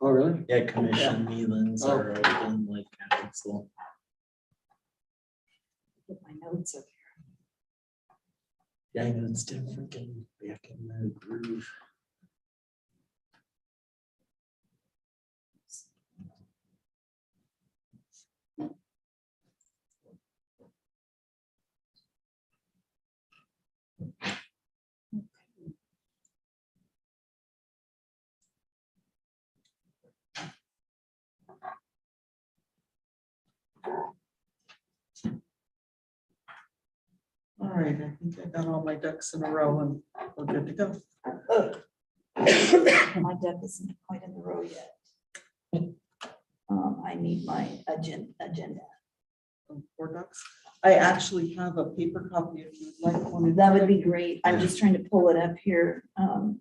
Oh, really? Yeah, commission meetings are open like council. Get my notes up Yeah, I know it's different getting back in the groove. All right, I think I got all my ducks in a row and we're good to go. here. My duck isn't quite in the row yet. I need my agenda. 4 ducks. I actually have a paper copy if you'd like one. That would be great. I'm just trying to pull it up here. I'll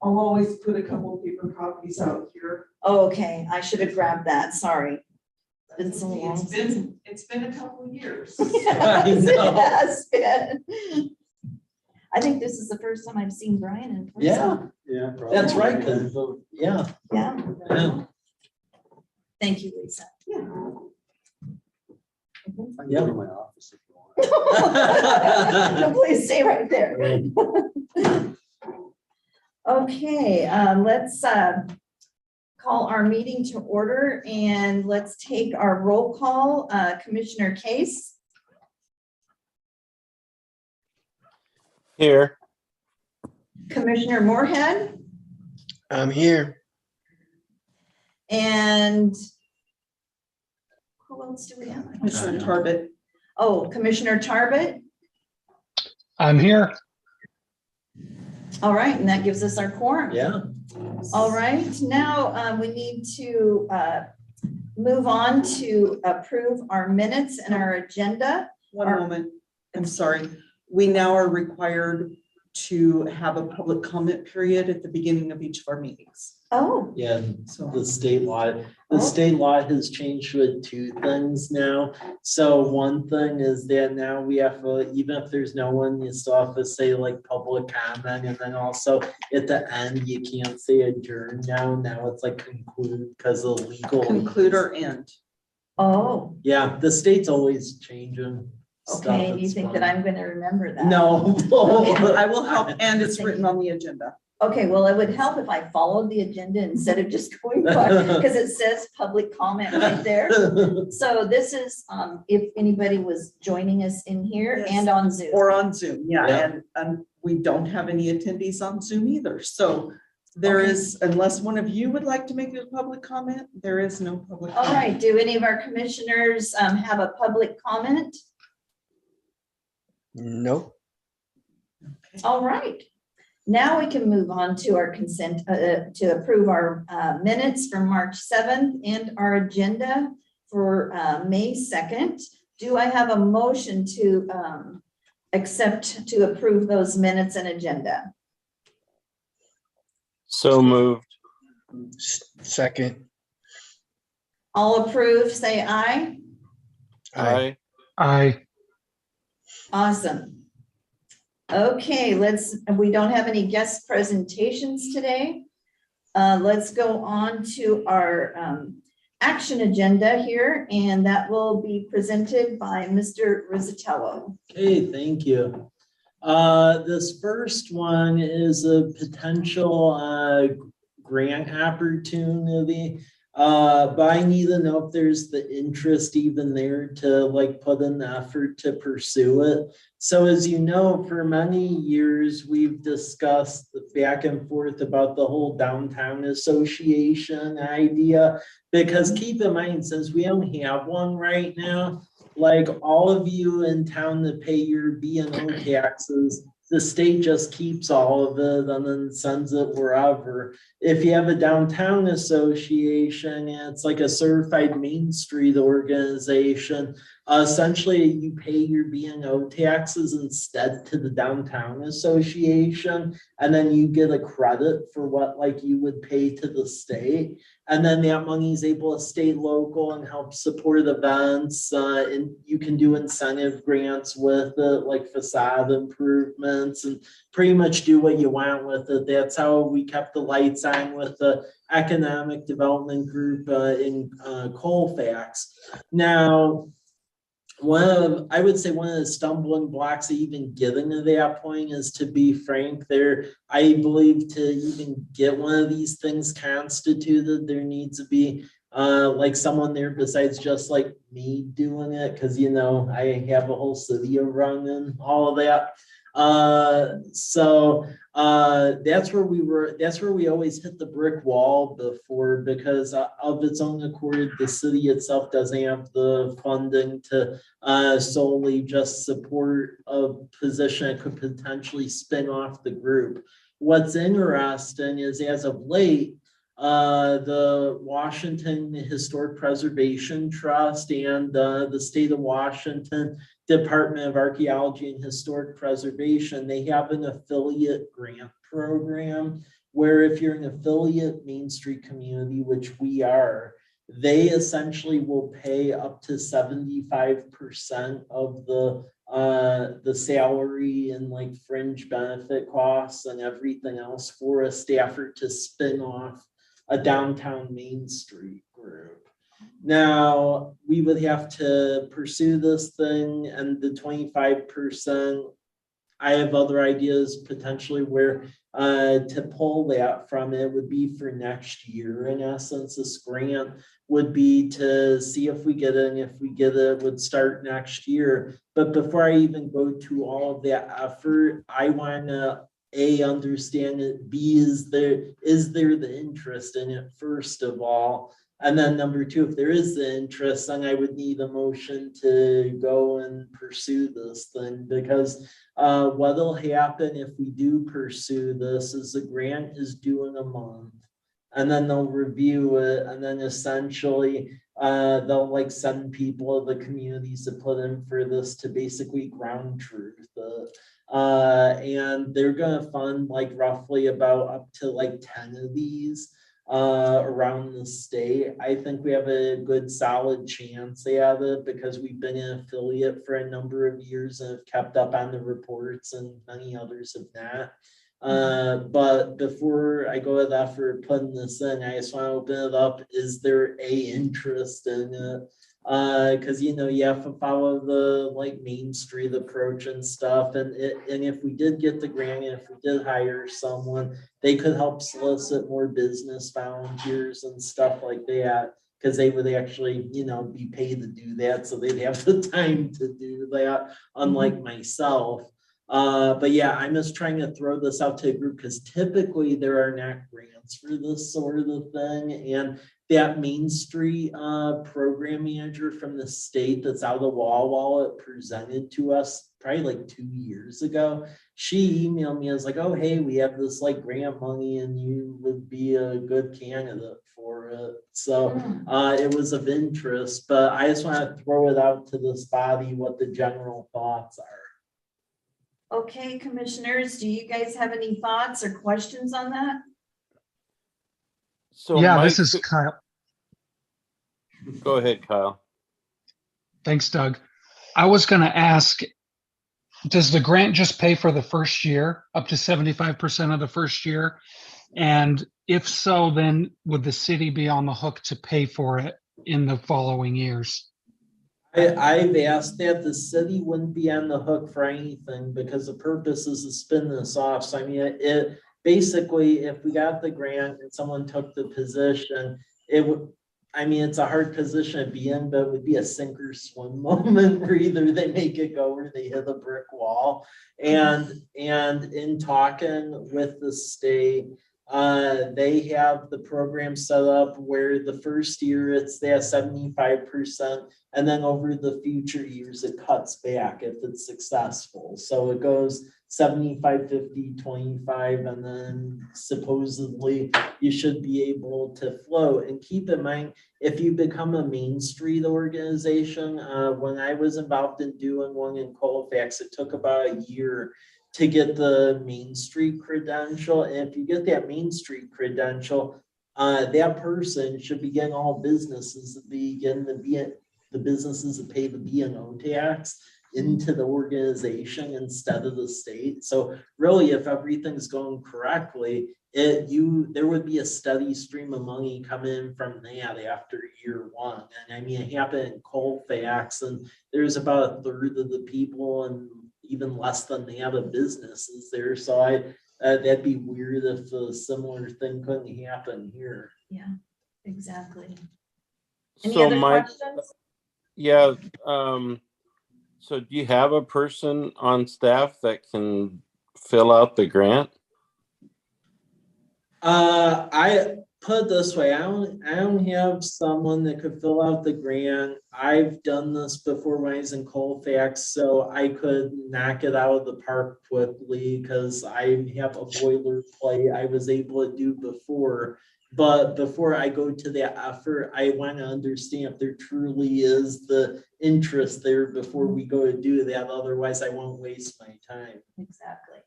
always put a couple of paper copies out here. Oh, okay, I should have grabbed that, sorry. Been so long. It's been a couple of years. Yes, know. it has been. I think this is the first time I've seen Brian in person. Yeah, Yeah. that's right. 'Cause yeah. Yeah, Yeah. thank you, Lisa. I can go to my office if you want. No, please stay right there. Okay, let's call our meeting to order and let's take our roll call. Commissioner Case, Here. Commissioner Moorhead, I'm here. and who else do we have? Commissioner Tarbit. Oh, Commissioner Tarbit. I'm here. All right, and that gives us our quorum. Yeah. All right, now we need to move on to approve our minutes and our agenda. One moment, I'm sorry. We now are required to have a public comment period at the beginning of each of our meetings. Oh, Yeah, So the state law, Oh. state law has changed with 2 things now. So one thing is that now we have to, even if there's no one, you still have to say like public comment. And then also at the end, you can't say adjourn now. Now it's like conclude because of legal. conclude or end. oh, Yeah, the state's always changing stuff. okay, you It's think fun. that I'm gonna remember that? No. I will help, and it's written on the agenda. Okay, well, it would help if I followed the agenda instead of just going by, because it says public comment right there. So this is, if anybody was joining us in here Yes. and on Zoom. Or on Zoom, Yeah. yeah, and we don't have any attendees on Zoom either, so there Okay. is, unless one of you would like to make a public comment, there is no public. All comment. right, do any of our commissioners have a public comment? Nope. All right. Now we can move on to our consent, to approve our minutes from March 7th and our agenda for May 2nd. Do I have a motion to to approve those minutes and agenda? So moved. Second. All approved, say aye. Aye. Aye. Awesome. Okay, we don't have any guest presentations today. Let's go on to our action agenda here, and that will be presented by Mr. Rizzatello. Okay, thank you. This first one is a potential grant opportunity. But I need to know if there's the interest even there to like put in the effort to pursue it. So as you know, for many years, we've discussed the back and forth about the whole downtown association idea, because keep in mind, since we don't have one right now, like all of you in town that pay your B&O taxes, the state just keeps all of it and then sends it wherever. If you have a downtown association, it's like a certified Main Street organization, Essentially, you pay your B&O taxes instead to the downtown association, and then you get a credit for what like you would pay to the state. And then that money is able to stay local and help support events. And you can do incentive grants with it, like facade improvements, and pretty much do what you want with it. That's how we kept the lights on with the economic development group in Colfax. Now, I would say one of the stumbling blocks of even getting to that point is, to be frank, I believe to even get one of these things constituted, there needs to be like someone there besides just like me doing it, because I have a whole city to run and all of that. That's where we always hit the brick wall before, because of its own accord, the city itself doesn't have the funding to solely just support a position that could potentially spin off the group. What's interesting is, as of late, the Washington Historic Preservation Trust and the state of Washington Department of Archaeology and Historic Preservation, they have an affiliate grant program where if you're an affiliate Main Street community, which we are, they essentially will pay up to 75% of the salary and like fringe benefit costs and everything else for a staffer to spin off a downtown Main Street group. Now, we would have to pursue this thing, and the 25%, I have other ideas potentially where to pull that from. It would be for next year. In essence, this grant would be to see if we get it, and if we get it, would start next year. But before I even go to all of that effort, I want to understand it. B, is there the interest in it, first of all? And then number two, if there is the interest, then I would need a motion to go and pursue this thing, because what'll happen if we do pursue this is the grant is due in a month, and then they'll review it, and then essentially they'll like send people of the communities to put in for this to basically ground truth it. And they're gonna fund like roughly about up to like 10 of these around the state. I think we have a good solid chance at it because we've been an affiliate for a number of years and have kept up on the reports, and many others have not. But before I go with that for putting this in, I just want to open it up. Is there a interest in it? Because you have to follow the like Main Street approach and stuff, and if we did get the grant, and if we did hire someone, they could help solicit more business volunteers and stuff like that, because they would actually be paid to do that, so they'd have the time to do that, unlike myself. But yeah, I'm just trying to throw this out to a group because typically there are not grants for this sort of thing. And that Main Street program manager from the state that's out of the wallet presented to us probably like 2 years ago. She emailed me, I was like, oh, hey, we have this like grant money and you would be a good candidate for it. So it was of interest, but I just want to throw it out to this body what the general thoughts are. Okay, commissioners, do you guys have any thoughts or questions on that? So Yeah, Mike, this is Kyle. go ahead, Kyle. Thanks, Doug. I was going to ask, does the grant just pay for the first year, up to 75% of the first year? And if so, then would the city be on the hook to pay for it in the following years? I've asked that. The city wouldn't be on the hook for anything because the purpose is to spin this off. So I mean, it basically, if we got the grant and someone took the position, it would, I mean, it's a hard position to be in, but it would be a sink or swim moment where either they make it go or they hit a brick wall. And in talking with the state, they have the program set up where the first year it's that 75%, and then over the future years it cuts back if it's successful. So it goes 75, 50, 25, and then supposedly you should be able to float. And keep in mind, if you become a Main Street organization, when I was involved in doing one in Colfax, it took about a year to get the Main Street credential. And if you get that Main Street credential, that person should be getting all businesses to begin the businesses that pay the B&O tax into the organization instead of the state. So really, if everything's going correctly, there would be a steady stream of money coming in from that after year one. And I mean, it happened in Colfax, and there's about a third of the people and even less than that of businesses there. So that'd be weird if a similar thing couldn't happen here. Yeah, exactly. Any So other Mike, questions? yeah, so do you have a person on staff that can fill out the grant? I put it this way, I don't have someone that could fill out the grant. I've done this before when I was in Colfax, so I could knock it out of the park quickly because I have a boilerplate I was able to do before. But before I go to that effort, I want to understand if there truly is the interest there before we go to do that. Otherwise, I won't waste my time. Exactly.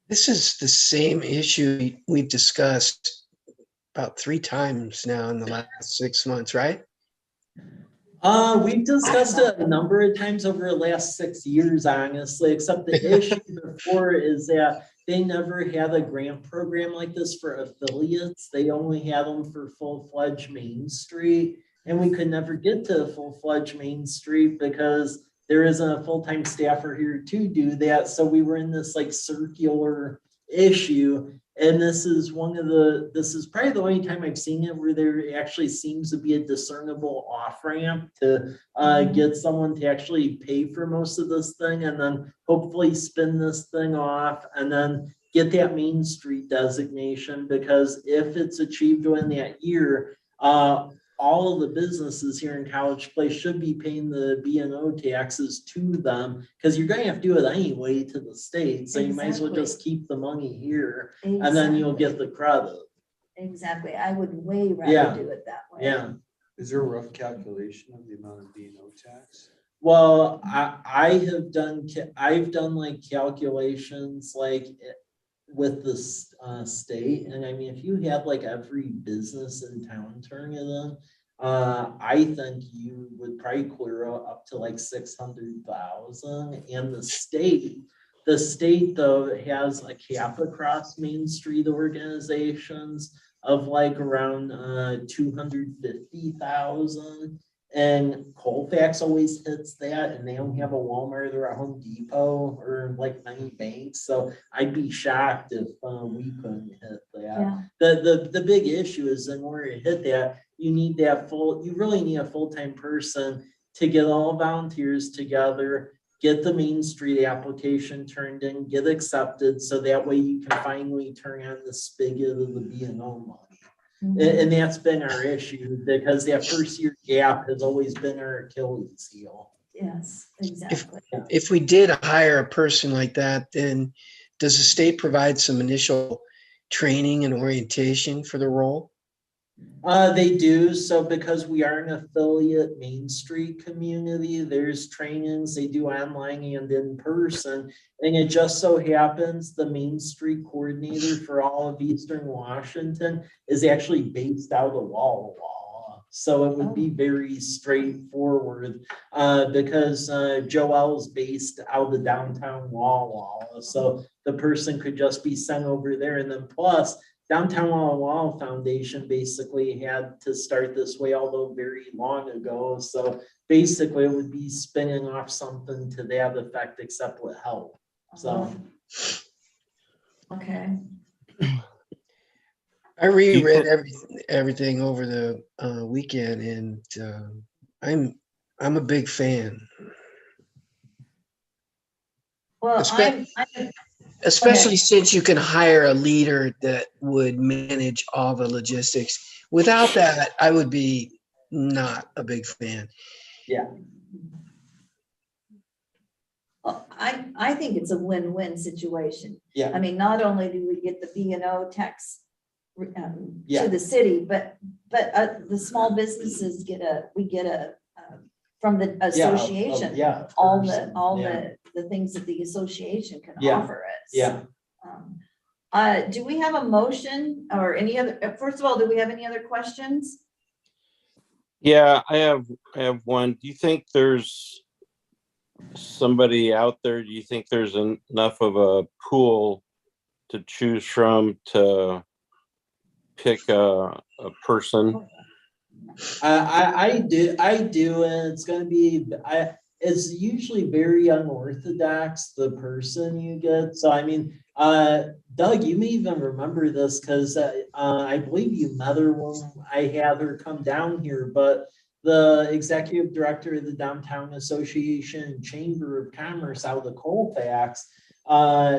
This is the same issue we've discussed about 3 times now in the last 6 months, right? We've discussed it a number of times over the last 6 years, honestly, except the issue before is that they never had a grant program like this for affiliates. They only had them for full-fledged Main Street, and we could never get to full-fledged Main Street because there isn't a full-time staffer here to do that. So we were in this like circular issue. And this is probably the only time I've seen it where there actually seems to be a discernible off ramp to get someone to actually pay for most of this thing and then hopefully spin this thing off and then get that Main Street designation. Because if it's achieved within that year, all of the businesses here in College Place should be paying the B&O taxes to them because you're going to have to do it anyway to the state. So you might as well just keep the money here and then you'll get the credit. Exactly. I would way Yeah. rather do it that way. Yeah. Is there a rough calculation of the amount of B&O tax? Well, I've done like calculations like with the state, and I mean, if you had like every business in town turn it in, I think you would probably clear up to like 600,000. And the state though has a cap across Main Street organizations of like around 250,000. And Colfax always hits that, and they don't have a Walmart or a Home Depot or like many banks. So I'd be shocked if we couldn't hit that. Yeah. The big issue is in order to hit that, you really need a full-time person to get all volunteers together, get the Main Street application turned in, get accepted, so that way you can finally turn on the spigot of the B&O money. And that's been our issue because that first year gap has always been our Achilles heel. Yes, exactly. If we did hire a person like that, then does the state provide some initial training and orientation for the role? They do. So because we are an affiliate Main Street community, there's trainings they do online and in person. And it just so happens the Main Street coordinator for all of Eastern Washington is actually based out of Walla Walla. So it would be very straightforward because Joelle's based out of downtown Walla Walla. So the person could just be sent over there. And then plus, Downtown Walla Walla Foundation basically had to start this way, although very long ago. So basically it would be spinning off something to that effect, except with help. So. Okay. I reread everything over the weekend, and I'm a big fan. Well, Especially since you can hire a leader that would manage all the logistics. Without that, I would be not a big fan. Yeah. I think it's a win-win situation. Yeah. I mean, not only do we get the B&O tax Yeah. to the city, but the small businesses we get a from the association, Yeah. of all course. the things that the association can Yeah. offer us. Yeah. Do we have a motion or any other, first of all, do we have any other questions? Yeah, I have one. Do you think there's somebody out there? Do you think there's enough of a pool to choose from to pick a person? I do, and it's gonna be, it's usually very unorthodox, the person you get. So I mean, Doug, you may even remember this because I believe you met her when I had her come down here, but the executive director of the Downtown Association and Chamber of Commerce out of Colfax,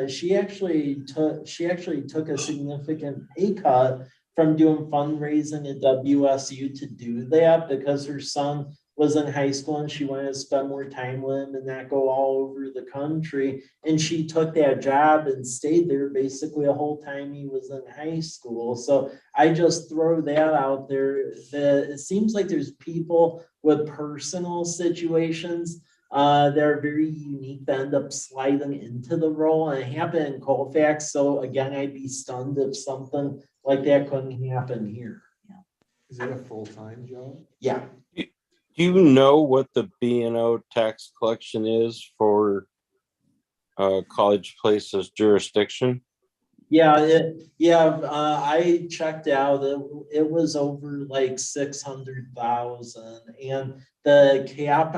she actually took a significant pay cut from doing fundraising at WSU to do that because her son was in high school and she wanted to spend more time with him and not go all over the country. And she took that job and stayed there basically the whole time he was in high school. So I just throw that out there. It seems like there's people with personal situations that are very unique that end up sliding into the role. And it happened in Colfax. So again, I'd be stunned if something like that couldn't happen here. Is it a full-time job? Yeah. Do you know what the B&O tax collection is for College Place's jurisdiction? Yeah, I checked out, it was over like 600,000 and the cap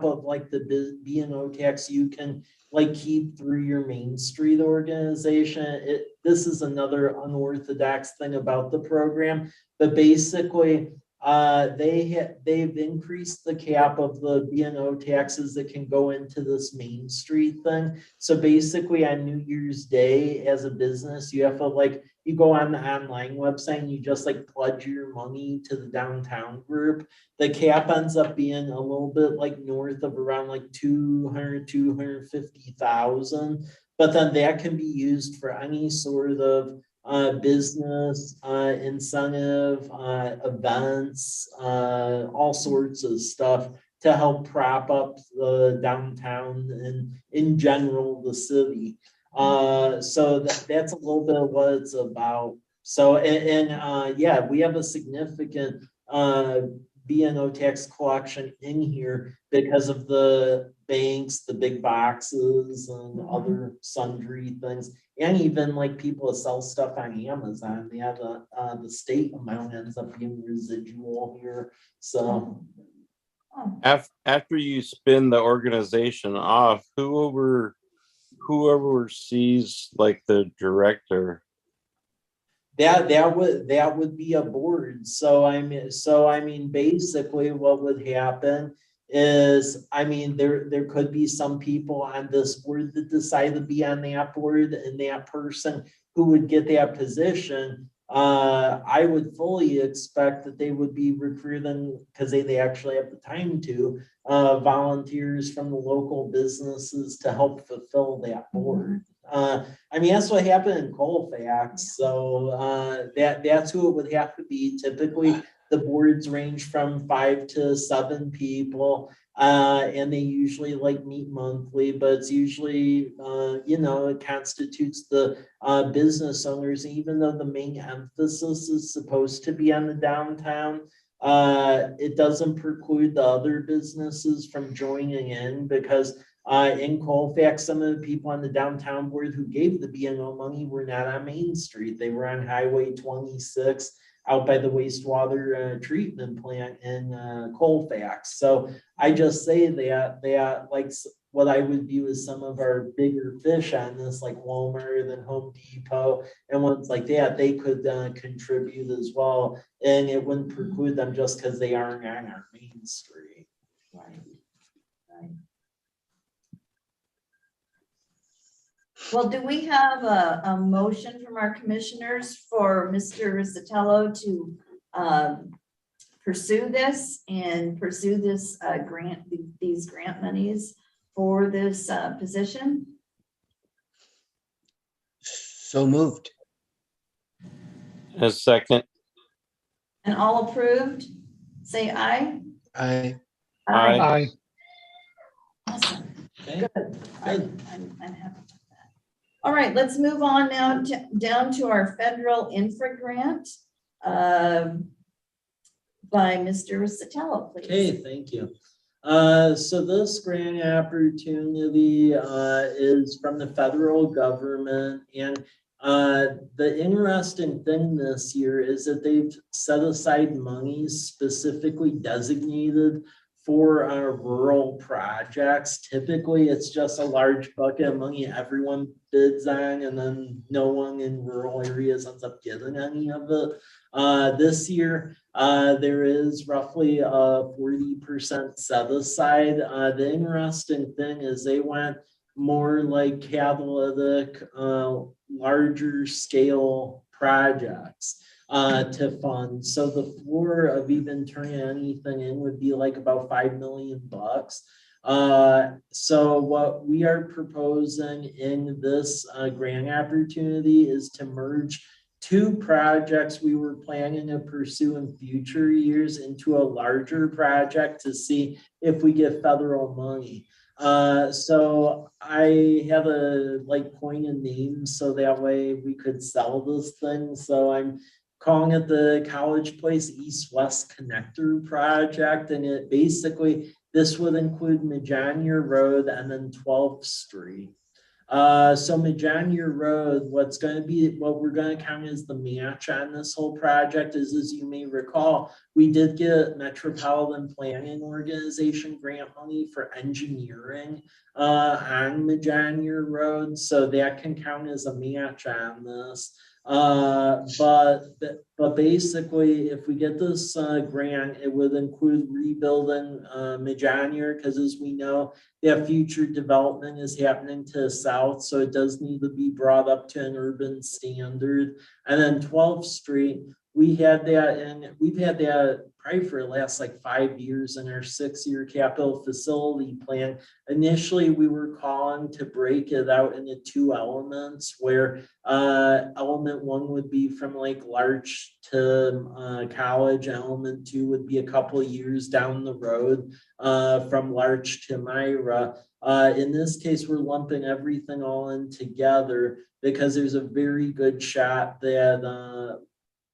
of like the B&O tax you can like keep through your Main Street organization. This is another unorthodox thing about the program, but basically they've increased the cap of the B&O taxes that can go into this Main Street thing. So basically on New Year's Day as a business, you have to you go on the online website and you just like pledge your money to the downtown group. The cap ends up being a little bit like north of around like 250,000, but then that can be used for any sort of business, incentive, events, all sorts of stuff to help prop up the downtown and in general, the city. So that's a little bit of what it's about. So, yeah, we have a significant B&O tax collection in here because of the banks, the big boxes and other sundry things. And even like people that sell stuff on Amazon, they have the state amount ends up being residual here. So After you spin the organization off, who oversees like the director? that would be a board. So I mean, basically what would happen is, I mean, there could be some people on this board that decide to be on that board, and that person who would get that position, I would fully expect that they would be recruiting, because they actually have the time to, volunteers from the local businesses to help fulfill that board. I mean, that's what happened in Colfax. So that's who it would have to be. Typically, the boards range from 5 to 7 people, and they usually like meet monthly, but it's usually, it constitutes the business owners, even though the main emphasis is supposed to be on the downtown. It doesn't preclude the other businesses from joining in, because in Colfax, some of the people on the downtown board who gave the B&O money were not on Main Street. They were on Highway 26 out by the wastewater treatment plant in Colfax. So I just say that like what I would view as some of our bigger fish on this, like Walmart and Home Depot and ones like that, they could contribute as well. And it wouldn't preclude them just because they aren't on our Main Street. Right. Well, do we have a motion from our commissioners for Mr. Zatello to pursue this grant, these grant monies for this position? So moved. A second. And all approved, say aye. Aye. Aye. Aye. Awesome. Okay, Good. good. I'm happy with that. All right, let's move on now down to our federal infra grant by Mr. Sotelo, please. Okay, thank you. So this grant opportunity is from the federal government, and the interesting thing this year is that they've set aside monies specifically designated for our rural projects. Typically, it's just a large bucket of money everyone bids on, and then no one in rural areas ends up getting any of it. This year, there is roughly 40% set aside. The interesting thing is they went more like catalytic, larger scale projects to fund. So the floor of even turning anything in would be like about $5 million. So what we are proposing in this grant opportunity is to merge two projects we were planning to pursue in future years into a larger project to see if we get federal money. So I have a pointed name so that way we could sell this thing. So I'm calling it the College Place East-West Connector Project. And it basically, this would include Majanier Road and then 12th Street. So Majanier Road, what we're going to count as the match on this whole project is, as you may recall, we did get Metropolitan Planning Organization grant money for engineering on Majanier Road. So that can count as a match on this. But basically, if we get this grant, it would include rebuilding Majanier, because as we know, that future development is happening to the south, so it does need to be brought up to an urban standard. And then 12th Street, we've had that probably for the last 5 years in our 6-year capital facility plan. Initially, we were calling to break it out into 2 elements, where element 1 would be from Larch to College. Element 2 would be a couple of years down the road from Larch to Myra. In this case, we're lumping everything all in together because there's a very good shot that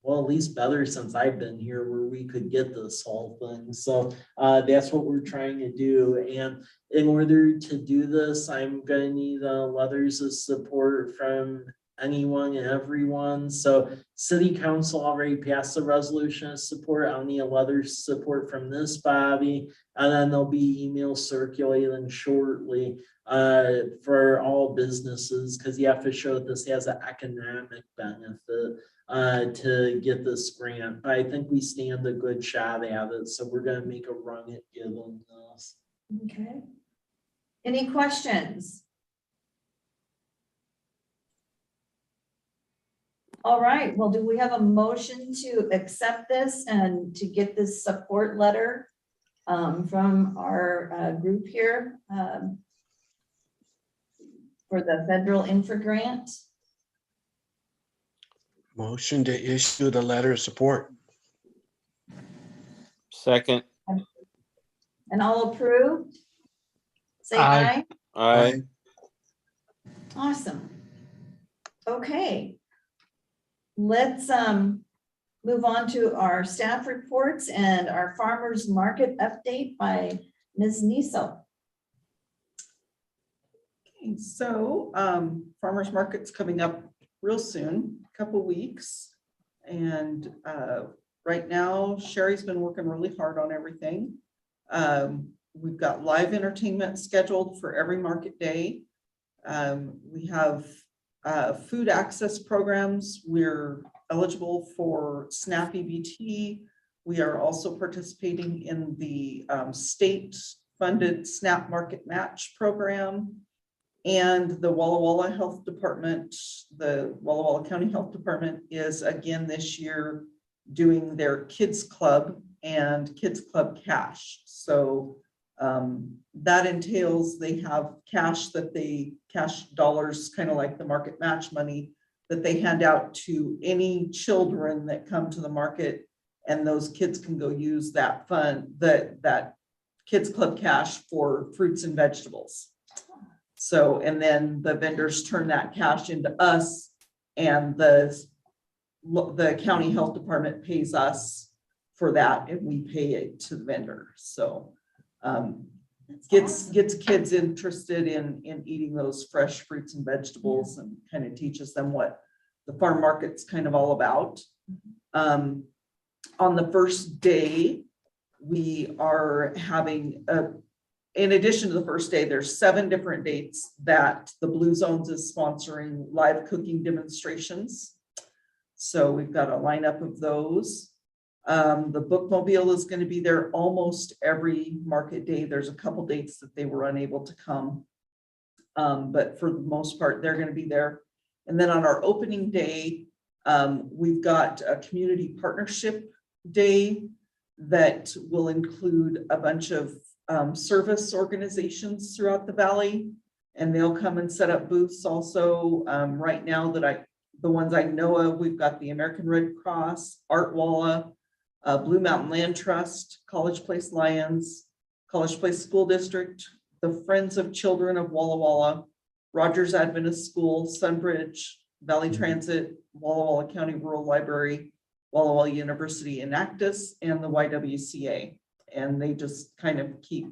at least better since I've been here, where we could get this whole thing. So that's what we're trying to do. And in order to do this, I'm going to need letters of support from anyone and everyone. So City Council already passed a resolution of support. I'll need a letter of support from this body, and then there'll be emails circulating shortly for all businesses, because you have to show that this has an economic benefit to get this grant. But I think we stand a good shot at it, so we're going to make a run at getting this. Okay. Any questions? All right, well, do we have a motion to accept this and to get this support letter from our group here for the federal infra grant? Motion to issue the letter of support. Second. And all approved? Say Aye. aye. Aye. Awesome. Okay. Let's move on to our staff reports and our farmers market update by Ms. Niesel. Okay, so farmers market's coming up real soon, a couple weeks. And right now, Sherry's been working really hard on everything. We've got live entertainment scheduled for every market day. We have food access programs. We're eligible for SNAP EBT. We are also participating in the state-funded SNAP Market Match program. And the Walla Walla Health Department, the Walla Walla County Health Department is again this year doing their Kids Club and Kids Club Cash. So That entails they have cash cash dollars, kind of like the market match money that they hand out to any children that come to the market, and those kids can go use that fund, that Kids Club cash for fruits and vegetables. So, and then the vendors turn that cash into us, and the county health department pays us for that, and we pay it to the vendor. So gets kids interested in eating those fresh fruits and vegetables, and kind of teaches them what the farm market's kind of all about. On the first day, we are having in addition to the first day, there's 7 different dates that the Blue Zones is sponsoring live cooking demonstrations. So we've got a lineup of those. The bookmobile is going to be there almost every market day. There's a couple dates that they were unable to come. But for the most part, they're going to be there. And then on our opening day, we've got a community partnership day that will include a bunch of service organizations throughout the valley, and they'll come and set up booths also. Right now the ones I know of, we've got the American Red Cross, Art Walla, Blue Mountain Land Trust, College Place Lions, College Place School District, the Friends of Children of Walla Walla, Rogers Adventist School, Sunbridge, Valley Transit, Walla Walla County Rural Library, Walla Walla University Enactus, and the YWCA. And they just kind of keep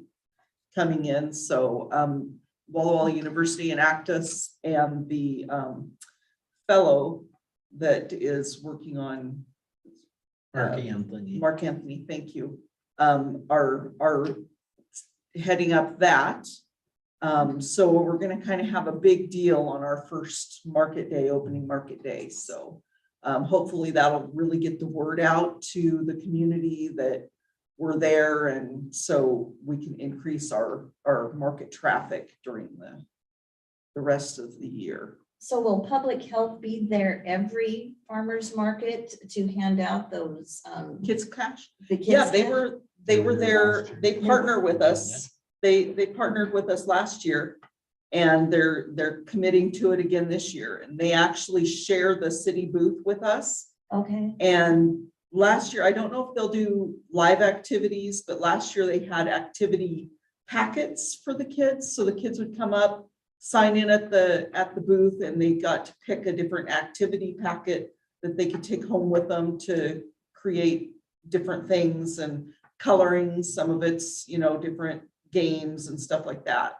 coming in. So Walla Walla University Enactus and the fellow that is working on Mark Anthony, thank you, are heading up that. So we're going to kind of have a big deal on our first market day, opening market day. So hopefully that'll really get the word out to the community that we're there, and so we can increase our market traffic during the rest of the year. So will public health be there every farmer's market to hand out those Kids cash? the kids Yeah, they cash? were They were there. last year. They partner with us. They partnered with us last year, and they're committing to it again this year. And they actually share the city booth with us. Okay. And last year, I don't know if they'll do live activities, but last year they had activity packets for the kids. So the kids would come up, sign in at the booth, and they got to pick a different activity packet that they could take home with them to create different things and coloring. Some of it's, different games and stuff like that.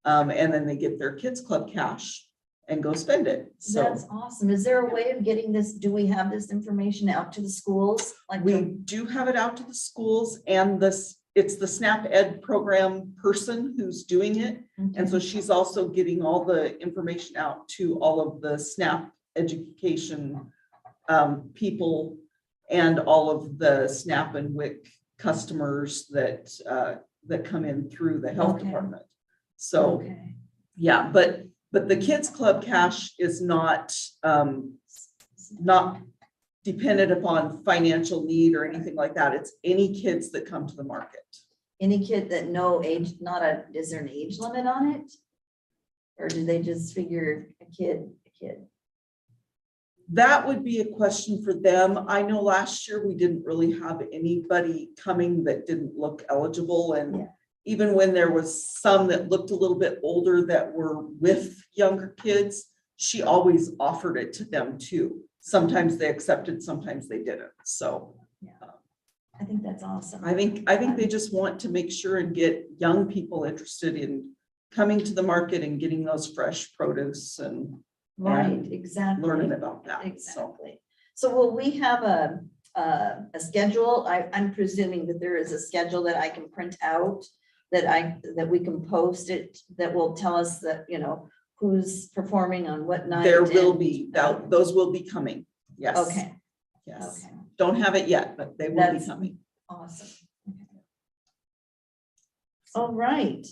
And then they get their Kids Club cash and go spend it. So That's awesome. Is there a way of getting this? Do we have this information out to the schools? Like we do have it out to the schools, and it's the SNAP Ed program person who's doing it. And so she's also getting all the information out to all of the SNAP education people and all of the SNAP and WIC customers that come in through the health Okay. department. So Okay. yeah, but the Kids Club cash is not dependent upon financial need or anything like that. It's any kids that come to the market. Any kid that no age, is there an age limit on it? Or do they just figure a kid? That would be a question for them. I know last year we didn't really have anybody coming that didn't look eligible. And Yeah. even when there was some that looked a little bit older that were with younger kids, she always offered it to them too. Sometimes they accepted, sometimes they didn't. So I think that's awesome. I think they just want to make sure and get young people interested in coming to the market and getting those fresh produce and Right, exactly. learning about that. So Exactly. So will we have a schedule? I'm presuming that there is a schedule that I can print out, that we can post it, that will tell us that, who's performing on what night. there will and- be, those will be coming. Yes. Okay, Yes. okay, Don't have it yet, but they will be That's- coming. awesome. Okay. All right.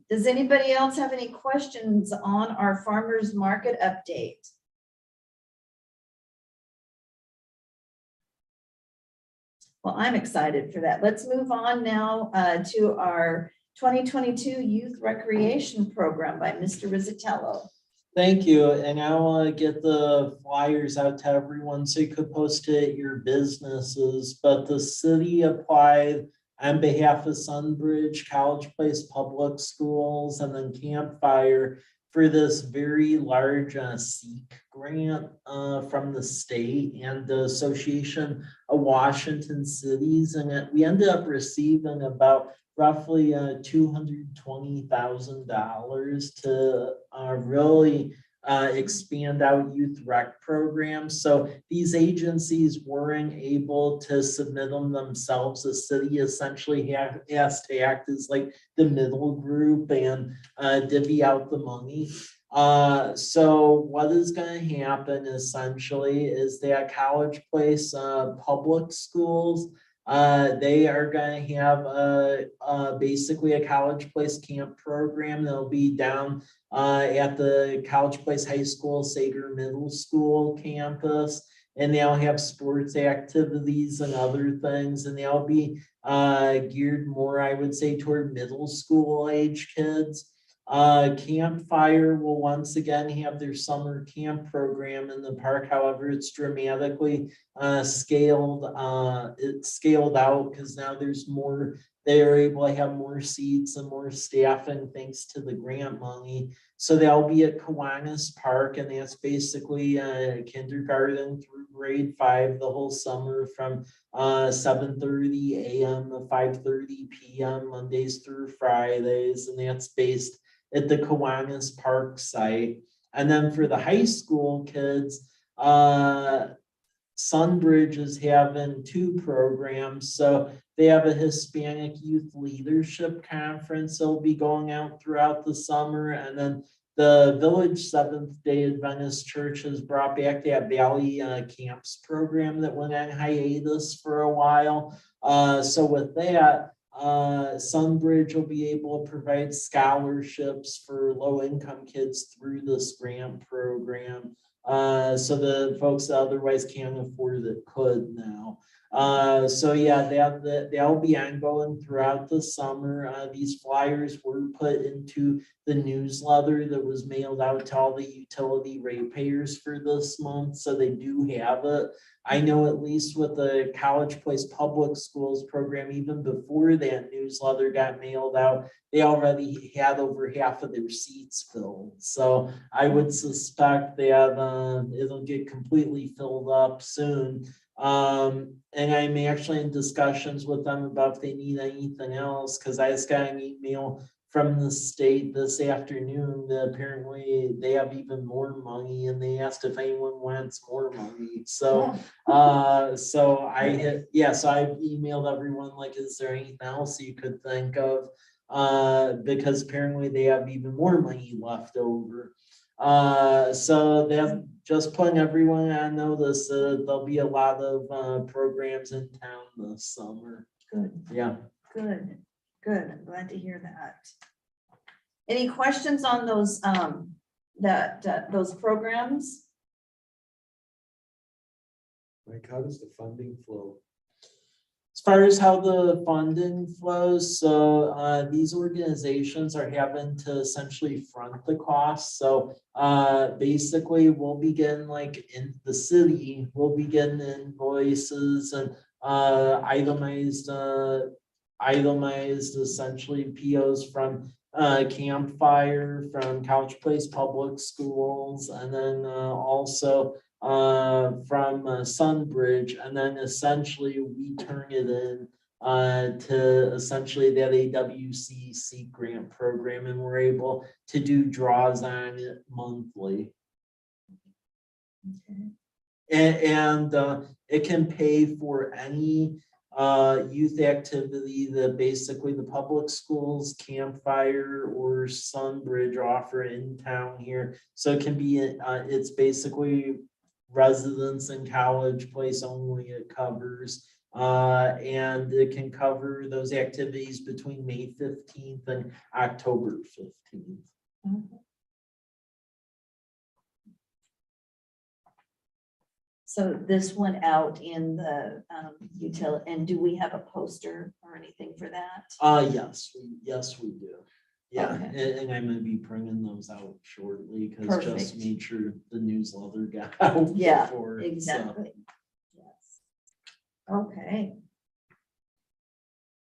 Does anybody else have any questions on our farmers market update? Well, I'm excited for that. Let's move on now to our 2022 Youth Recreation Program by Mr. Rizzatello. Thank you, and I want to get the flyers out to everyone so you could post it at your businesses, but the city applied on behalf of Sunbridge, College Place Public Schools, and then Campfire for this very large SEEK grant from the state and the Association of Washington Cities, and we ended up receiving about roughly $220,000 to really expand out youth rec programs. So these agencies weren't able to submit them themselves. The city essentially has to act as like the middle group and divvy out the money. So what is going to happen essentially is that College Place public schools, they are going to have basically a College Place camp program that'll be down at the College Place High School, Sager Middle School campus, and they'll have sports activities and other things, and they'll be geared more, I would say, toward middle school age kids. Campfire will once again have their summer camp program in the park. However, it's dramatically scaled out because now there's more, they are able to have more seats and more staffing thanks to the grant money. So they'll be at Kiwanis Park, and that's basically kindergarten through grade 5 the whole summer from 7:30 a.m. to 5:30 p.m. Mondays through Fridays, and that's based at the Kiwanis Park site. And then for the high school kids, Sunbridge is having 2 programs. So they have a Hispanic Youth Leadership Conference that'll be going out throughout the summer. And then the Village Seventh-day Adventist Church has brought back that Valley Camps program that went on hiatus for a while. So with that, Sunbridge will be able to provide scholarships for low-income kids through this grant program. So the folks that otherwise can't afford it could now. So yeah, that'll be ongoing throughout the summer. These flyers were put into the newsletter that was mailed out to all the utility ratepayers for this month, so they do have it. I know at least with the College Place Public Schools program, even before that newsletter got mailed out, they already had over half of their seats filled. So I would suspect that it'll get completely filled up soon. And I'm actually in discussions with them about if they need anything else, because I just got an email from the state this afternoon that apparently they have even more money, and they asked if anyone wants more money. So so I emailed everyone, like, is there anything else you could think of? Because apparently they have even more money left over. So they're just putting everyone on notice. There'll be a lot of programs in town this summer. Good, Yeah. good. I'm glad to hear that. Any questions on those those programs? Like, how does the funding flow? As far as how the funding flows, so these organizations are having to essentially front the costs. So basically we'll be getting, like in the city, we'll be getting invoices and itemized essentially POs from Campfire, from Couch Place Public Schools, and then also from Sunbridge, and then essentially we turn it in to essentially that AWCC grant program, and we're able to do draws on it monthly. Okay. And it can pay for any youth activity that basically the public schools, Campfire, or Sunbridge offer in town here. So it can be, it's basically residents in College Place only it covers. And it can cover those activities between May 15th and October 15th. Okay. So this went out in the utility, and do we have a poster or anything for that? Yes, we do. Yeah, Okay. and I'm gonna be bringing those out shortly, because just Perfect. made sure the newsletter got out. Yeah, before, so. exactly. Yes. Okay.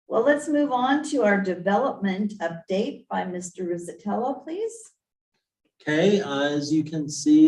Well, let's move on to our development update by Mr. Rizzatello, please. Okay, as you can see,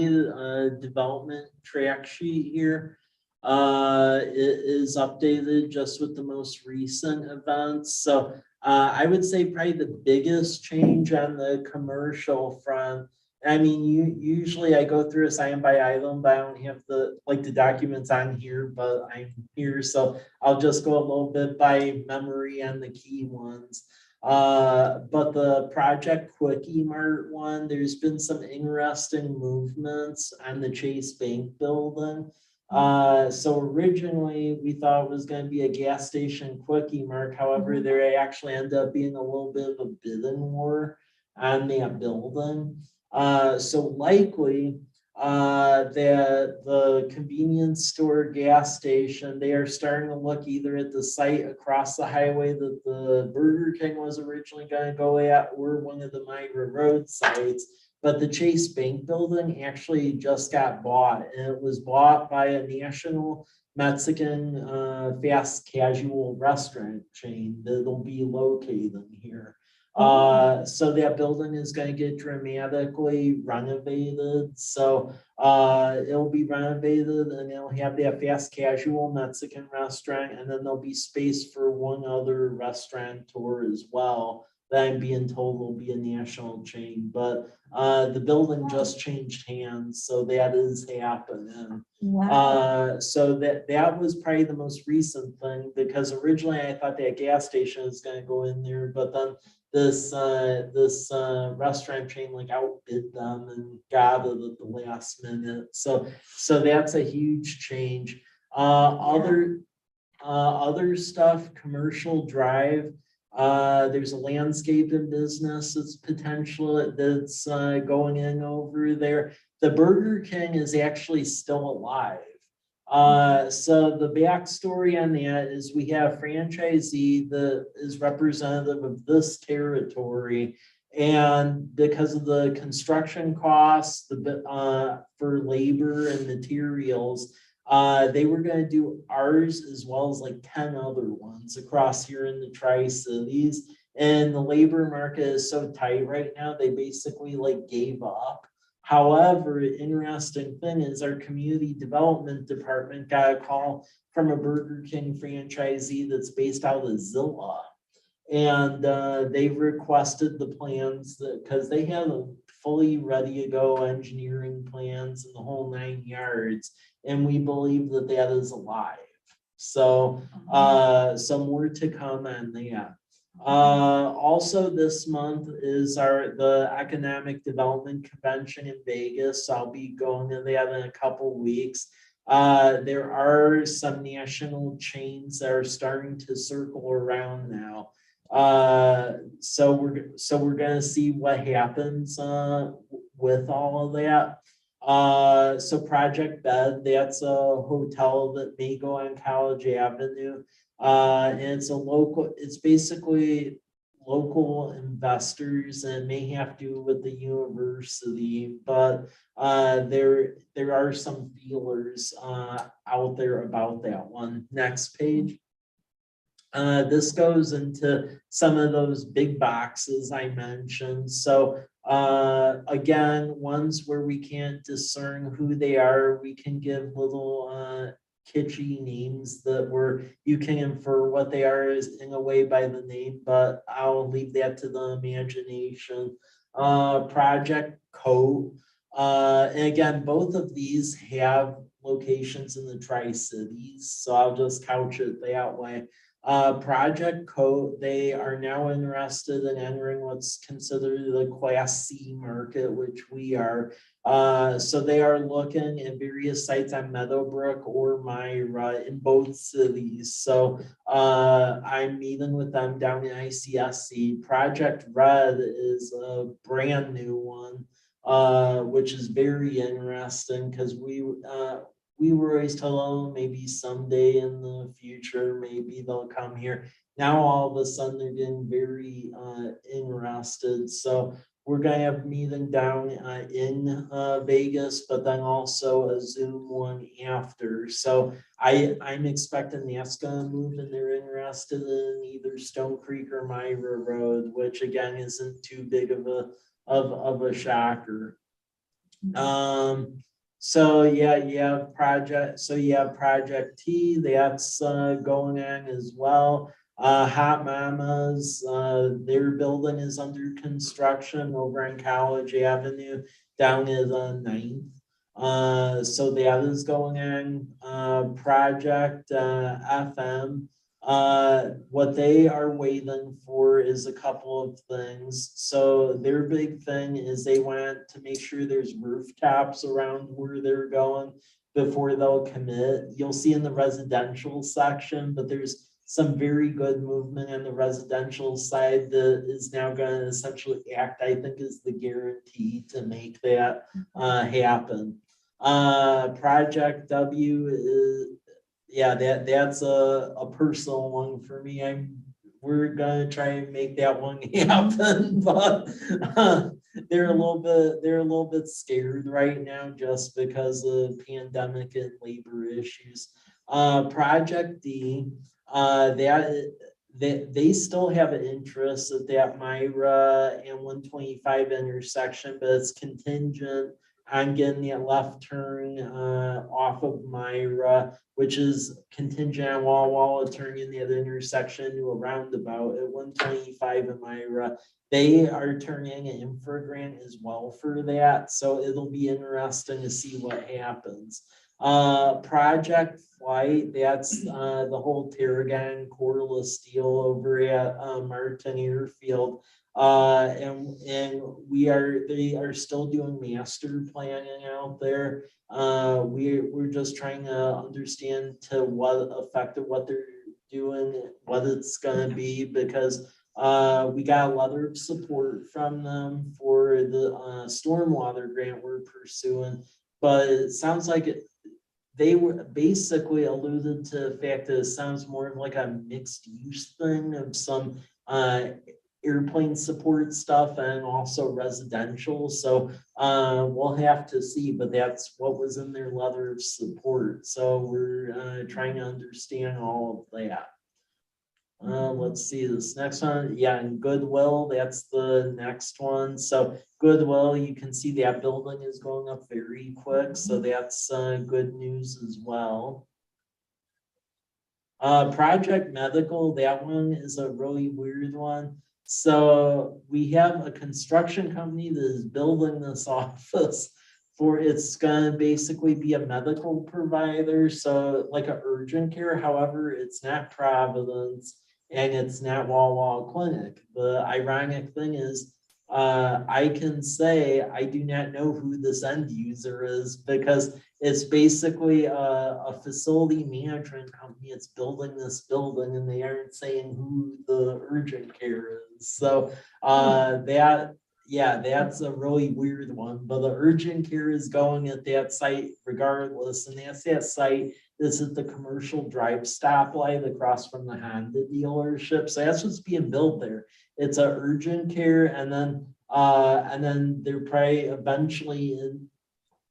development track sheet here. It is updated just with the most recent events. So I would say probably the biggest change on the commercial front. I mean, usually I go through this item by item, but I don't have the documents on here, but I'm here, so I'll just go a little bit by memory on the key ones. But the Project Quickie Mart one, there's been some interesting movements on the Chase Bank building. So originally we thought it was going to be a gas station Quickie Mart. However, there actually ended up being a little bit of a bidding war on that building. So likely the convenience store gas station, they are starting to look either at the site across the highway that the Burger King was originally going to go at, or one of the Myra Road sites. But the Chase Bank building actually just got bought, and it was bought by a national Mexican fast casual restaurant chain that'll be located here. So that building is going to get dramatically renovated. So it'll be renovated, and it'll have that fast casual Mexican restaurant, and then there'll be space for one other restaurateur as well that I'm being told will be a national chain. But the building just changed hands, so that is happening. Wow. So that was probably the most recent thing, because originally I thought that gas station was going to go in there, but then this restaurant chain like outbid them and got it at the last minute. So that's a huge change. Other stuff, Commercial Drive. There's a landscaping business that's going in over there. The Burger King is actually still alive. So the backstory on that is we have franchisee that is representative of this territory, and because of the construction costs, for labor and materials, they were going to do ours as well as like 10 other ones across here in the Tri-Cities. And the labor market is so tight right now, they basically like gave up. However, interesting thing is our community development department got a call from a Burger King franchisee that's based out of Zilla. And they requested the plans because they have a fully ready to go engineering plans and the whole 9 yards. And we believe that that is alive. So some more to come on that. Also this month is the Economic Development Convention in Vegas. I'll be going to that in a couple weeks. There are some national chains that are starting to circle around now. So we're gonna see what happens with all of that. So Project Bed, that's a hotel that may go on College Avenue. And it's basically local investors, and may have to do with the university, but there are some feelers out there about that one. Next page. This goes into some of those big boxes I mentioned. So again, ones where we can't discern who they are, we can give little kitschy names you can infer what they are in a way by the name, but I'll leave that to the imagination. Project Coat. And again, both of these have locations in the Tri-Cities, so I'll just couch it that way. Project Coat, they are now interested in entering what's considered the Class C market, which we are. So they are looking at various sites on Meadowbrook or Myra in both cities. So I'm meeting with them down in ICSC. Project Red is a brand new one, which is very interesting because we were always told, oh, maybe someday in the future, maybe they'll come here. Now all of a sudden they're getting very interested. So we're gonna have a meeting down in Vegas, but then also a Zoom one after. So I'm expecting that's gonna move and they're interested in either Stone Creek or Myra Road, which again isn't too big of a shocker. So yeah, you have Project T, that's going on as well. Hot Mamas, their building is under construction over on College Avenue down at 9th. So that is going on. Project FM. What they are waiting for is a couple of things. So their big thing is they want to make sure there's rooftops around where they're going before they'll commit. You'll see in the residential section, but there's some very good movement on the residential side that is now going to essentially act, I think, as the guarantee to make that happen. Project W is, yeah, that's a personal one for me. We're gonna try and make that one happen, but they're a little bit scared right now just because of pandemic and labor issues. Project D, they still have an interest at that Myra and 125 intersection, but it's contingent on getting that left turn off of Myra, which is contingent on Walla turning the other intersection to a roundabout at 125 in Myra. They are turning an infra grant as well for that, so it'll be interesting to see what happens. Project Flight, that's the whole Tarragon Corliss deal over at Martin Airfield. And they are still doing master planning out there. We're just trying to understand to what effect of what they're doing, what it's gonna be, because we got a letter of support from them for the stormwater grant we're pursuing, but it sounds like they were basically alluded to the fact that it sounds more of like a mixed use thing of some airplane support stuff and also residential. So we'll have to see, but that's what was in their letter of support. So we're trying to understand all of that. Let's see this next one. Yeah, and Goodwill, that's the next one. So Goodwill, you can see that building is going up very quick. So that's good news as well. Project Medical, that one is a really weird one. So we have a construction company that is building this office for, it's gonna basically be a medical provider, so like an urgent care. However, it's not Providence and it's not Wall Clinic. The ironic thing is, I can say I do not know who this end user is because it's basically a facility management company. It's building this building and they aren't saying who the urgent care is. So that's a really weird one, but the urgent care is going at that site regardless. And that's that site. This is the commercial drive stoplight across from the Honda dealership. So that's what's being built there. It's an urgent care, and then they're probably eventually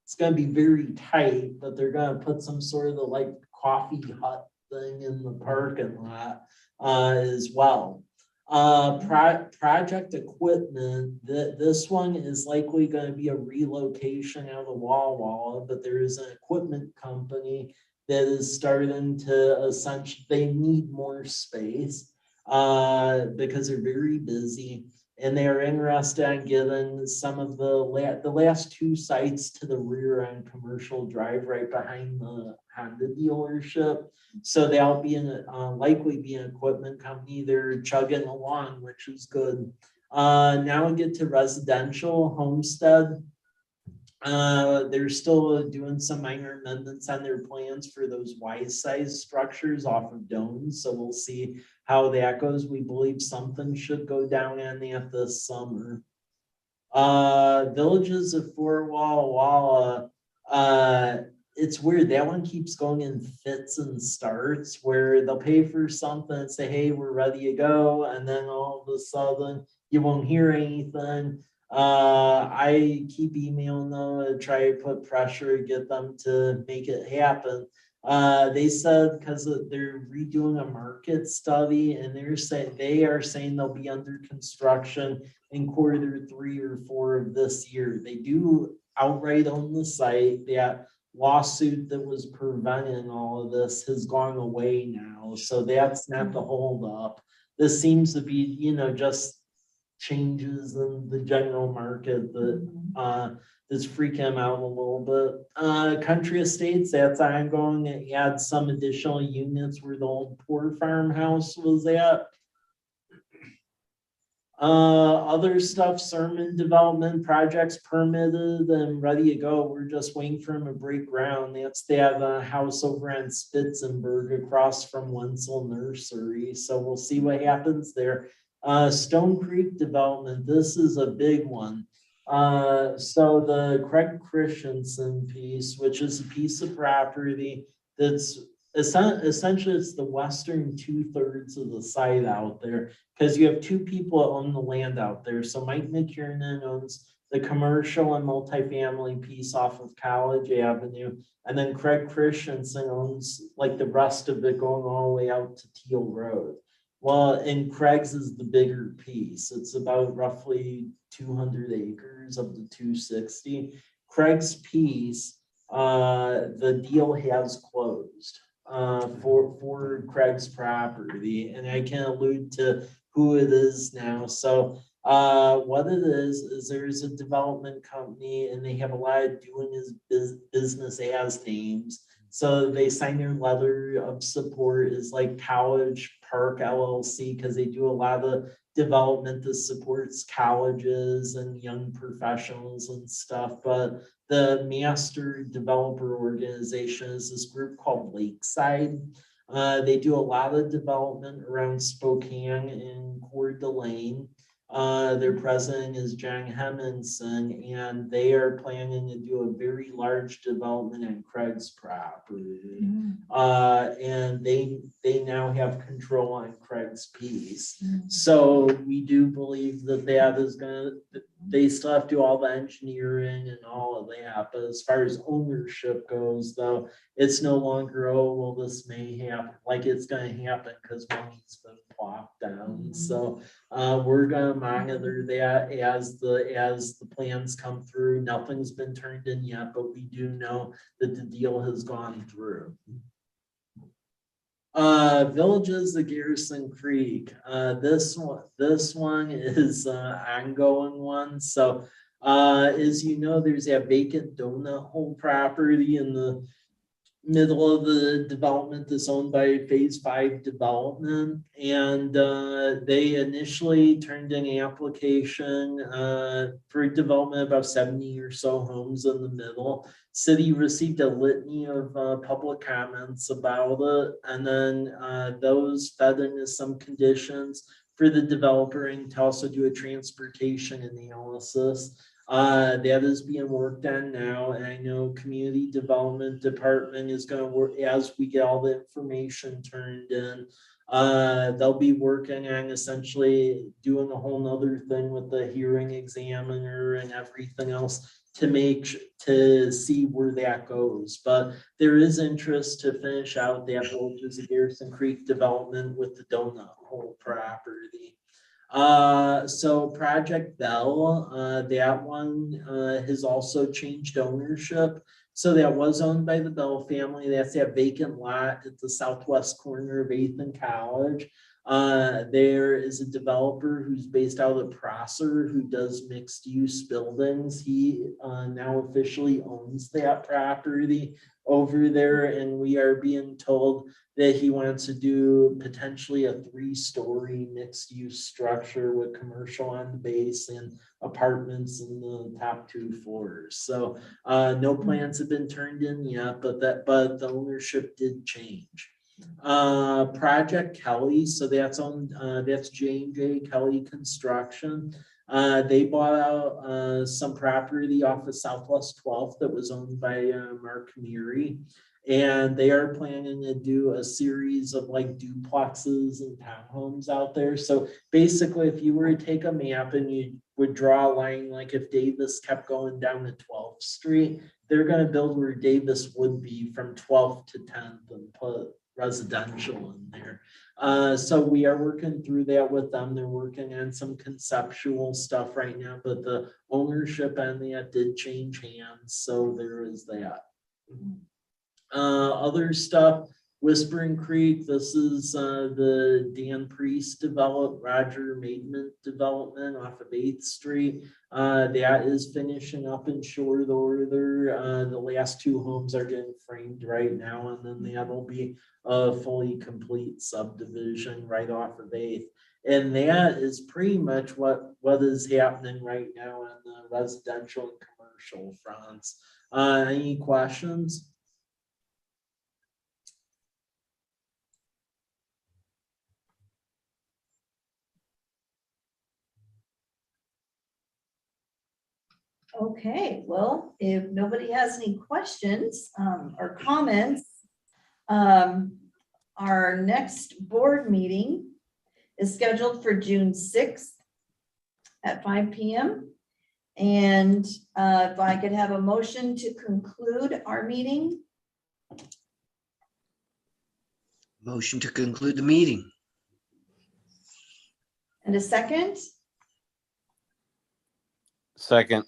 it's going to be very tight, but they're going to put some sort of the like coffee hut thing in the parking lot as well. Project Equipment, this one is likely going to be a relocation out of Walla, but there is an equipment company that is starting to essentially, they need more space because they're very busy. And they are interested in getting some of the last two sites to the rear on Commercial Drive right behind the Honda dealership. So they'll be likely be an equipment company. They're chugging along, which is good. Now we get to residential. Homestead. They're still doing some minor amendments on their plans for those Y-size structures off of domes. So we'll see how that goes. We believe something should go down on that this summer. Villages of Fort Walla Walla, it's weird. That one keeps going in fits and starts where they'll pay for something and say, hey, we're ready to go. And then all of a sudden you won't hear anything. I keep emailing them to try to put pressure to get them to make it happen. They said because they're redoing a market study and they are saying they'll be under construction in Q3 or 4 of this year. They do outright own the site. That lawsuit that was preventing all of this has gone away now. So that's not the holdup. This seems to be, just changes in the general market that that's freaking them out a little bit. Country Estates, that's ongoing. It adds some additional units where the old poor farmhouse was at. Other stuff, Sermon development projects permitted and ready to go. We're just waiting for them to break ground. They have a house over on Spitzenberg across from Wenzel Nursery. So we'll see what happens there. Stone Creek development, this is a big one. So the Craig Christensen piece, which is a piece of property that's essentially it's the western 2/3 of the site out there, because you have two people that own the land out there. So Mike McKiernan owns the commercial and multifamily piece off of College Avenue, and then Craig Christensen owns like the rest of it going all the way out to Teal Road. Well, and Craig's is the bigger piece. It's about roughly 200 acres of the 260. Craig's piece, the deal has closed for Craig's property, and I can allude to who it is now. So what it is there's a development company and they have a lot of doing his business as names. So they sign their letter of support is like College Park LLC, because they do a lot of development that supports colleges and young professionals and stuff. But the master developer organization is this group called Lakeside. They do a lot of development around Spokane and Coeur d'Alene. Their president is John Hemminson, and they are planning to do a very large development on Craig's property. And they now have control on Craig's piece. So we do believe that is they still have to do all the engineering and all of that. But as far as ownership goes, though, it's no longer, oh, well, this may happen, like it's going to happen because money's been plopped down. So we're going to monitor that as the plans come through. Nothing's been turned in yet, but we do know that the deal has gone through. Villages of Garrison Creek. This one is ongoing one. So as you know, there's that vacant donut hole property in the middle of the development that's owned by Phase 5 Development, and they initially turned in an application for development about 70 or so homes in the middle. City received a litany of public comments about it, and then those fed into some conditions for the developer and to also do a transportation analysis. That is being worked on now, and I know Community Development Department is going to work as we get all the information turned in. They'll be working on essentially doing a whole nother thing with the hearing examiner and everything else to see where that goes. But there is interest to finish out that Villages of Garrison Creek development with the donut hole property. So Project Bell, that one has also changed ownership. So that was owned by the Bell family. That's that vacant lot at the southwest corner of 8th and College. There is a developer who's based out of Prosser who does mixed use buildings. He now officially owns that property over there, and we are being told that he wants to do potentially a 3-story mixed use structure with commercial on the base and apartments in the top 2 floors. So no plans have been turned in yet, but the ownership did change. Project Kelly, so that's J&J Kelly Construction. They bought out some property off of Southwest 12th that was owned by Mark Meary. And they are planning to do a series of like duplexes and townhomes out there. So basically, if you were to take a map and you would draw a line, like if Davis kept going down to 12th Street, they're gonna build where Davis would be from 12th to 10th and put residential in there. So we are working through that with them. They're working on some conceptual stuff right now, but the ownership on that did change hands, so there is that. Other stuff, Whispering Creek, this is the Dan Priest developed, Roger Maidment development off of 8th Street. That is finishing up in short order. The last 2 homes are getting framed right now, and then that'll be a fully complete subdivision right off of 8th. And that is pretty much what is happening right now on the residential and commercial fronts. Any questions? Okay, well, if nobody has any questions or comments, our next board meeting is scheduled for June 6th at 5 p.m. And if I could have a motion to conclude our meeting. Motion to conclude the meeting. And a second, Second.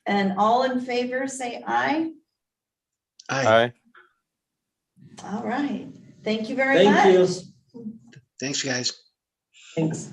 and all in favor, say aye. Aye. Aye. All right, thank you very Thank you. much. Thanks, guys. Thanks.